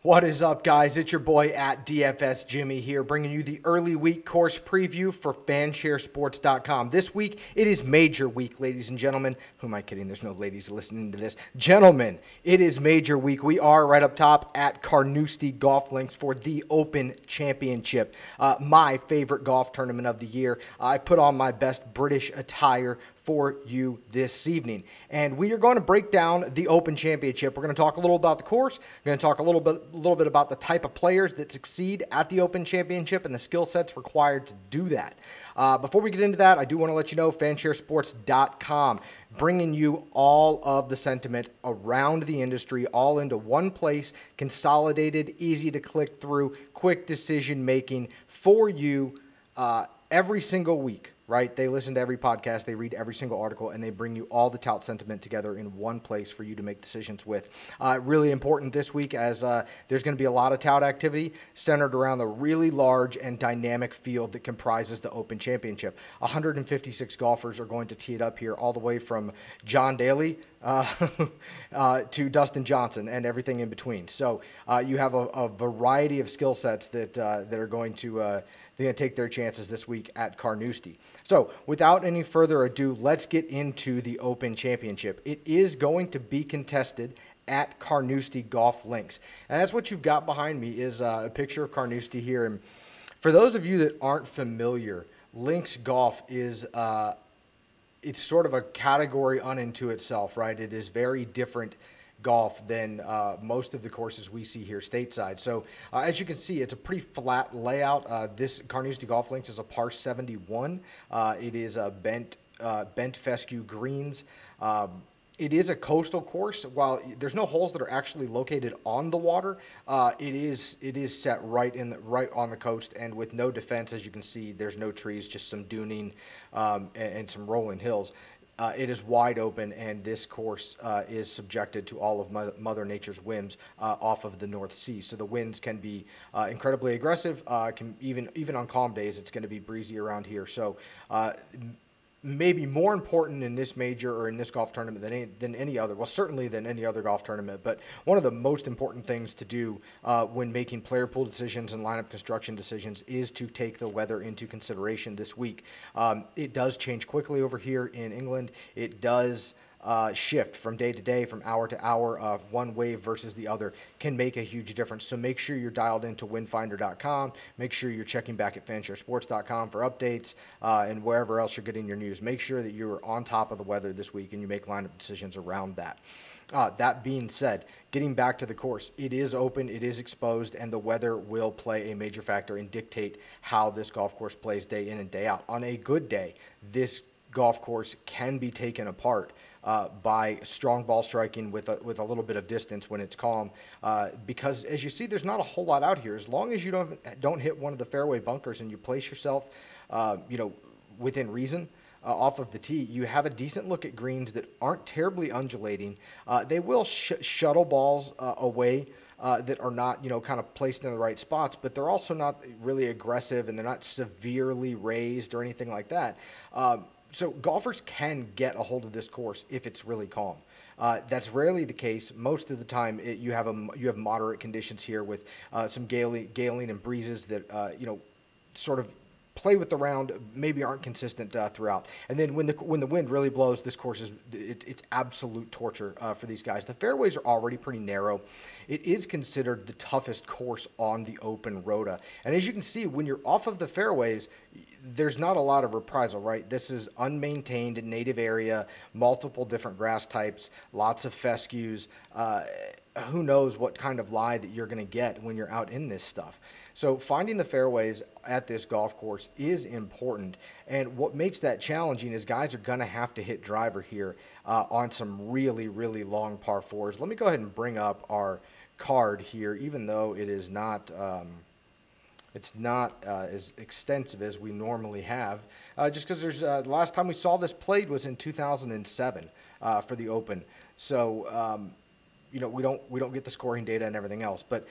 What is up, guys? It's your boy at DFS Jimmy here, bringing you the early week course preview for FanshareSports.com. This week, it is major week, ladies and gentlemen. Who am I kidding? There's no ladies listening to this. Gentlemen, it is major week. We are right up top at Carnoustie Golf Links for the Open Championship, my favorite golf tournament of the year. I put on my best British attire for you this evening, and we are going to break down the Open Championship. We're going to talk a little about the course. We're going to talk a little bit about the type of players that succeed at the Open Championship and the skill sets required to do that. Before we get into that, I do want to let you know FanshareSports.com, bringing you all of the sentiment around the industry, all into one place, consolidated, easy to click through, quick decision making for you every single week. Right? They listen to every podcast, they read every single article, and they bring you all the tout sentiment together in one place for you to make decisions with. Really important this week, as there's going to be a lot of tout activity centered around the really large and dynamic field that comprises the Open Championship. 156 golfers are going to tee it up here, all the way from John Daly to Dustin Johnson and everything in between. So you have a variety of skill sets that are going to they're going to take their chances this week at Carnoustie. So without any further ado, let's get into the Open Championship. It is going to be contested at Carnoustie Golf Links. And that's what you've got behind me is a picture of Carnoustie here. And for those of you that aren't familiar, links golf is it's sort of a category unto itself, right? It is very different golf than most of the courses we see here stateside. So as you can see, it's a pretty flat layout. This Carnoustie Golf Links is a par 71. It is a bent fescue greens. It is a coastal course. While there's no holes that are actually located on the water, it is set right on the coast, and with no defense. As you can see, there's no trees, just some duning and some rolling hills. It is wide open, and this course is subjected to all of Mother Nature's whims off of the North Sea. So the winds can be incredibly aggressive. Even on calm days, it's going to be breezy around here. So maybe more important in this major or in this golf tournament than any other, well, certainly than any other golf tournament, but one of the most important things to do when making player pool decisions and lineup construction decisions is to take the weather into consideration this week. It does change quickly over here in England. It does shift from day to day, from hour to hour. One wave versus the other can make a huge difference. So make sure you're dialed into windfinder.com. Make sure you're checking back at fansharesports.com for updates and wherever else you're getting your news. Make sure that you're on top of the weather this week and you make lineup decisions around that. That being said, getting back to the course, it is open, it is exposed, and the weather will play a major factor and dictate how this golf course plays day in and day out. On a good day, this golf course can be taken apart by strong ball striking with a little bit of distance when it's calm, because as you see, there's not a whole lot out here. As long as you don't hit one of the fairway bunkers and you place yourself, within reason off of the tee, you have a decent look at greens that aren't terribly undulating. They will shuttle balls away that are not, kind of placed in the right spots, but they're also not really aggressive, and they're not severely raised or anything like that. So golfers can get a hold of this course if it's really calm. That's rarely the case. Most of the time, you have moderate conditions here with some galing and breezes that sort of play with the round, maybe aren't consistent throughout. And then when the wind really blows, this course it's absolute torture for these guys. The fairways are already pretty narrow. It is considered the toughest course on the Open Rota. And as you can see, when you're off of the fairways, there's not a lot of reprisal, right? This is unmaintained native area, multiple different grass types, lots of fescues. Who knows what kind of lie that you're going to get when you're out in this stuff. So finding the fairways at this golf course is important. And what makes that challenging is guys are going to have to hit driver here on some really, really long par fours. Let me go ahead and bring up our card here, even though it is not it's not as extensive as we normally have, just because there's the last time we saw this played was in 2007 for the Open. So we don't get the scoring data and everything else, but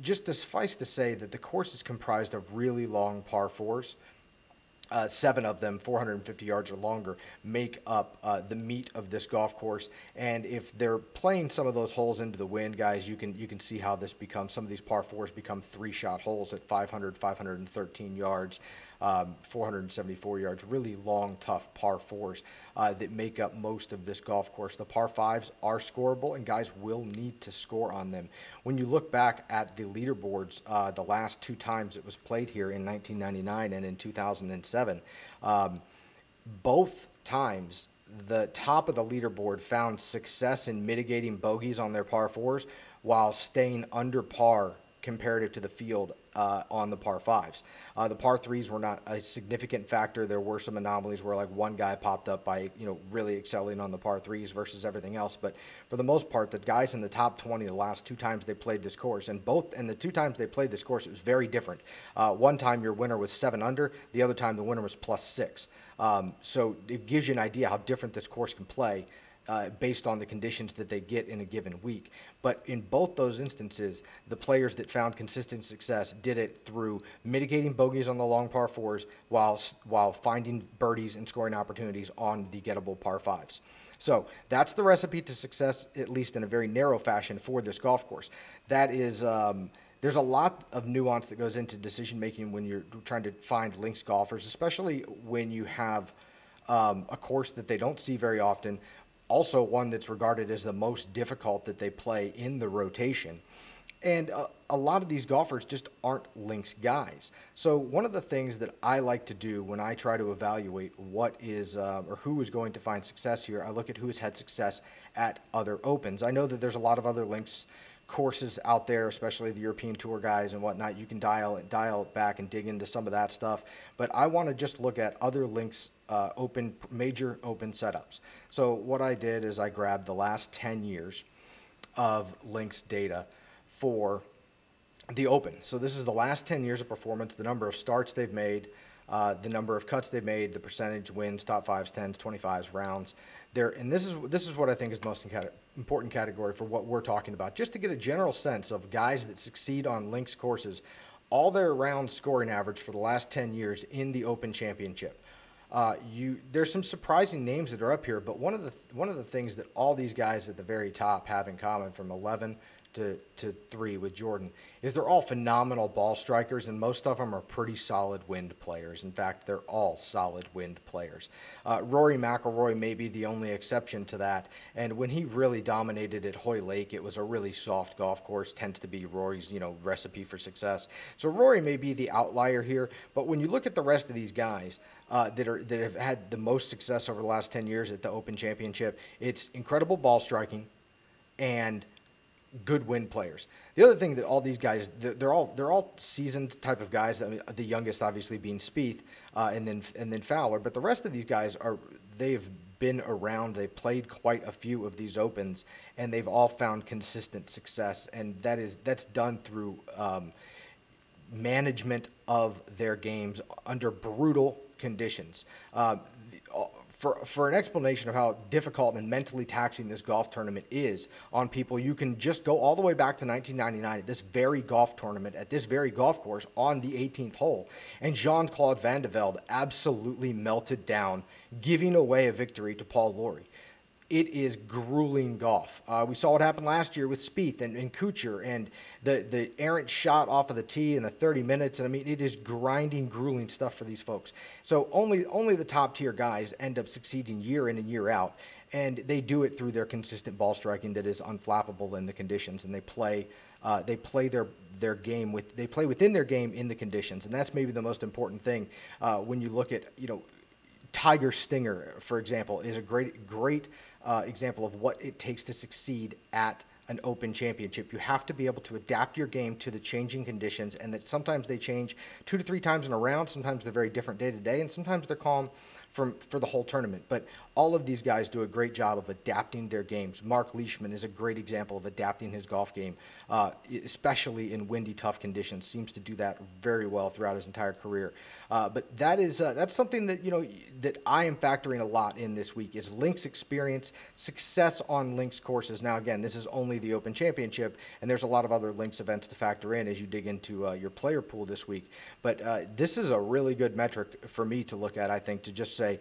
just suffice to say that the course is comprised of really long par fours. 7 of them, 450 yards or longer, make up the meat of this golf course. And if they're playing some of those holes into the wind, guys, you can see how this becomes. Some of these par 4s become 3-shot holes at 500, 513 yards, 474 yards. Really long, tough par 4s that make up most of this golf course. The par 5s are scoreable, and guys will need to score on them. When you look back at the leaderboards, the last 2 times it was played here in 1999 and in 2007, both times the top of the leaderboard found success in mitigating bogeys on their par 4s while staying under par comparative to the field on the par 5s. The par 3s were not a significant factor. There were some anomalies where like one guy popped up by really excelling on the par 3s versus everything else. But for the most part, the guys in the top 20 the last 2 times they played this course, and the 2 times they played this course, it was very different. One time your winner was 7 under, the other time the winner was +6. So it gives you an idea how different this course can play based on the conditions that they get in a given week. But in both those instances, the players that found consistent success did it through mitigating bogeys on the long par 4s while finding birdies and scoring opportunities on the gettable par 5s. So that's the recipe to success, at least in a very narrow fashion, for this golf course. That is, there's a lot of nuance that goes into decision making when you're trying to find links golfers, especially when you have a course that they don't see very often. Also one that's regarded as the most difficult that they play in the rotation. And a lot of these golfers just aren't links guys. So one of the things that I like to do when I try to evaluate what is or who is going to find success here, I look at who has had success at other Opens. I know that there's a lot of other links courses out there, especially the European Tour guys and whatnot. You can dial it back and dig into some of that stuff. But I want to just look at other links major open setups. So what I did is I grabbed the last 10 years of links data for the Open. So this is the last 10 years of performance, the number of starts they've made, the number of cuts they've made, the percentage wins, top 5s, 10s, 25s, rounds. And this is what I think is the most important category for what we're talking about, just to get a general sense of guys that succeed on links courses, all their round scoring average for the last 10 years in the Open Championship. There's some surprising names that are up here, but one of the things that all these guys at the very top have in common, from 11 to 3 with Jordan, is they're all phenomenal ball strikers, and most of them are pretty solid wind players. In fact, they're all solid wind players. Rory McIlroy may be the only exception to that, and when he really dominated at Hoy Lake, it was a really soft golf course, tends to be Rory's recipe for success. So Rory may be the outlier here, but when you look at the rest of these guys that have had the most success over the last 10 years at the Open Championship, it's incredible ball striking and good wind players. The other thing that all these guys, they're all seasoned type of guys. I mean, the youngest obviously being Spieth, and then Fowler. But the rest of these guys they've been around. They've played quite a few of these Opens, and they've all found consistent success. And that's done through management of their games under brutal conditions. For an explanation of how difficult and mentally taxing this golf tournament is on people, you can just go all the way back to 1999 at this very golf tournament, at this very golf course on the 18th hole. And Jean-Claude Van de Velde absolutely melted down, giving away a victory to Paul Lawrie. It is grueling golf. We saw what happened last year with Spieth and Kuchar, and the errant shot off of the tee in the 30 minutes. And I mean, it is grinding, grueling stuff for these folks. So only the top tier guys end up succeeding year in and year out, and they do it through their consistent ball striking that is unflappable in the conditions, and they play their game they play within their game in the conditions, and that's maybe the most important thing when you look at Tiger Stinger, for example, is a great example of what it takes to succeed at an Open Championship. You have to be able to adapt your game to the changing conditions, and that sometimes they change 2 to 3 times in a round. Sometimes they're very different day to day, and sometimes they're calm for the whole tournament. But all of these guys do a great job of adapting their games. Mark Leishman is a great example of adapting his golf game, especially in windy, tough conditions. Seems to do that very well throughout his entire career. But that's something that that I am factoring a lot in this week is links experience, success on links courses. Now again, this is only the Open Championship, and there's a lot of other links events to factor in as you dig into your player pool this week. But this is a really good metric for me to look at, I think, to just say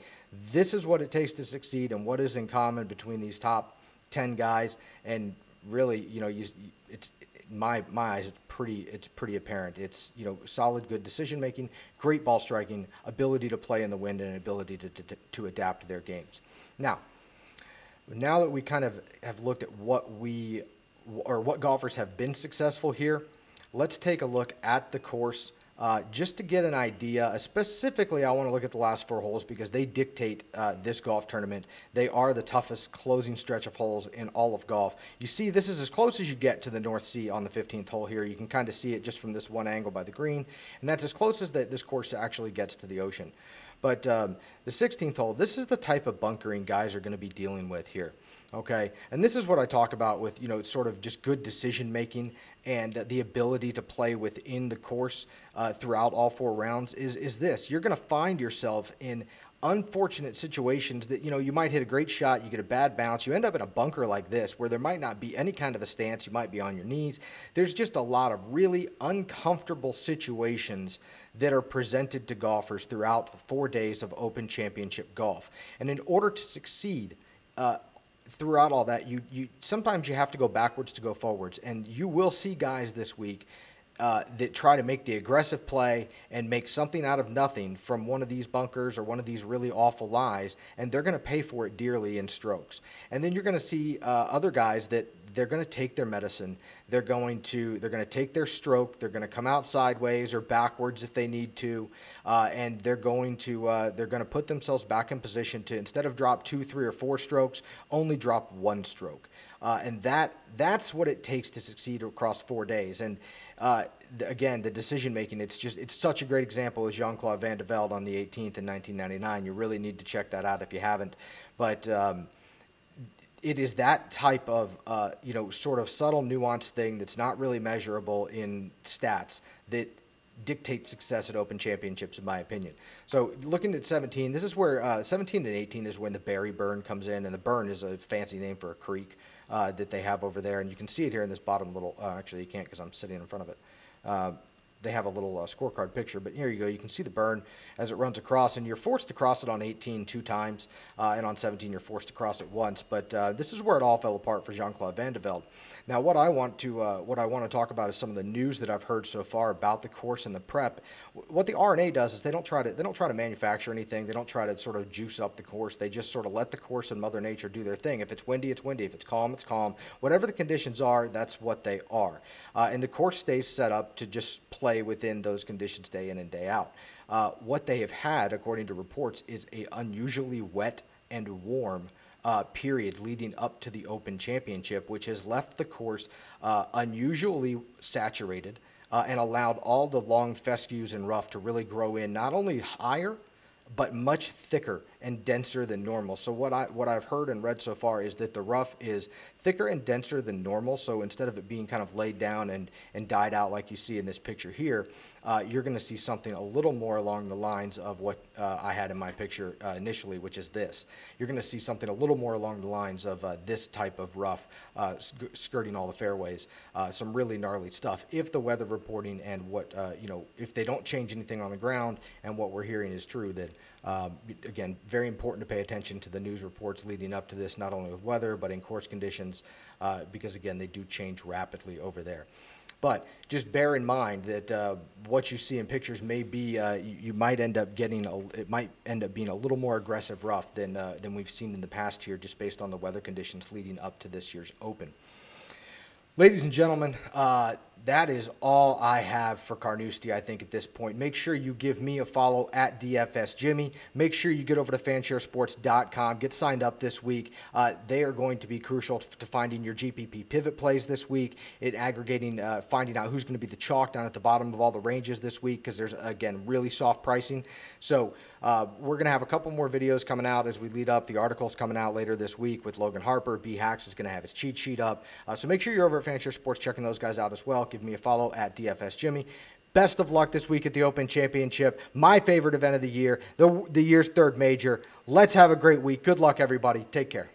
this is what it takes to succeed and what is in common between these top 10 guys. And really, it's my eyes, it's pretty apparent. It's solid, good decision making, great ball striking, ability to play in the wind, and ability to adapt their games. Now that we kind of have looked at what golfers have been successful here, let's take a look at the course. Just to get an idea, specifically I want to look at the last 4 holes because they dictate this golf tournament. They are the toughest closing stretch of holes in all of golf. You see, this is as close as you get to the North Sea on the 15th hole here. You can kind of see it just from this one angle by the green, and that's as close as this course actually gets to the ocean. But the 16th hole, this is the type of bunkering guys are going to be dealing with here. Okay, and this is what I talk about with, sort of just good decision making and the ability to play within the course throughout all 4 rounds is this. You're going to find yourself in unfortunate situations that, you might hit a great shot, you get a bad bounce, you end up in a bunker like this where there might not be any kind of a stance, you might be on your knees. There's just a lot of really uncomfortable situations that are presented to golfers throughout 4 days of Open Championship golf. And in order to succeed, throughout all that, sometimes you have to go backwards to go forwards, and you will see guys this week that try to make the aggressive play and make something out of nothing from one of these bunkers or one of these really awful lies, and they're going to pay for it dearly in strokes. And then you're going to see other guys that they're going to take their medicine. They're going to take their stroke. They're going to come out sideways or backwards if they need to, and they're going to put themselves back in position to, instead of drop 2, 3, or 4 strokes, only drop 1 stroke. And that's what it takes to succeed across 4 days. And again, the decision making, it's such a great example of Jean-Claude Van de Velde on the 18th in 1999. You really need to check that out if you haven't. But it is that type of sort of subtle, nuanced thing that's not really measurable in stats that dictates success at Open Championships, in my opinion. So looking at 17, this is where 17 and 18 is when the Berry Burn comes in, and the Burn is a fancy name for a creek that they have over there, and you can see it here in this bottom little, actually you can't because I'm sitting in front of it. They have a little scorecard picture, but here you go. You can see the burn as it runs across, and you're forced to cross it on 18 2 times, and on 17 you're forced to cross it once. But this is where it all fell apart for Jean-Claude Van de Velde. Now, what I want to talk about is some of the news that I've heard so far about the course and the prep. What the R&A does is they don't try to manufacture anything. They don't try to sort of juice up the course. They just sort of let the course and Mother Nature do their thing. If it's windy, it's windy. If it's calm, it's calm. Whatever the conditions are, that's what they are. And the course stays set up to just play within those conditions day in and day out. What they have had, according to reports, is an unusually wet and warm period leading up to the Open Championship, which has left the course unusually saturated and allowed all the long fescues and rough to really grow in not only higher, but much thicker and denser than normal. So what I've heard and read so far is that the rough is thicker and denser than normal. So instead of it being kind of laid down and dyed out like you see in this picture here, you're going to see something a little more along the lines of what I had in my picture initially, which is this. You're going to see something a little more along the lines of this type of rough skirting all the fairways. Some really gnarly stuff. If the weather reporting and if they don't change anything on the ground and what we're hearing is true, then again, very important to pay attention to the news reports leading up to this, not only with weather, but in course conditions, because again, they do change rapidly over there. But just bear in mind that what you see in pictures may be, you might end up getting, it might end up being a little more aggressive rough than we've seen in the past here, just based on the weather conditions leading up to this year's Open. Ladies and gentlemen, that is all I have for Carnoustie, I think, at this point. Make sure you give me a follow at DFS Jimmy. Make sure you get over to fansharesports.com. Get signed up this week. They are going to be crucial to finding your GPP pivot plays this week, finding out who's going to be the chalk down at the bottom of all the ranges this week, because there's, again, really soft pricing. So we're going to have a couple more videos coming out as we lead up. The article's coming out later this week with Logan Harper. B-Hacks is going to have his cheat sheet up. So make sure you're over at Fanshare Sports checking those guys out as well. Give me a follow at DFS Jimmy. Best of luck this week at the Open Championship. My favorite event of the year, the year's third major. Let's have a great week. Good luck, everybody. Take care.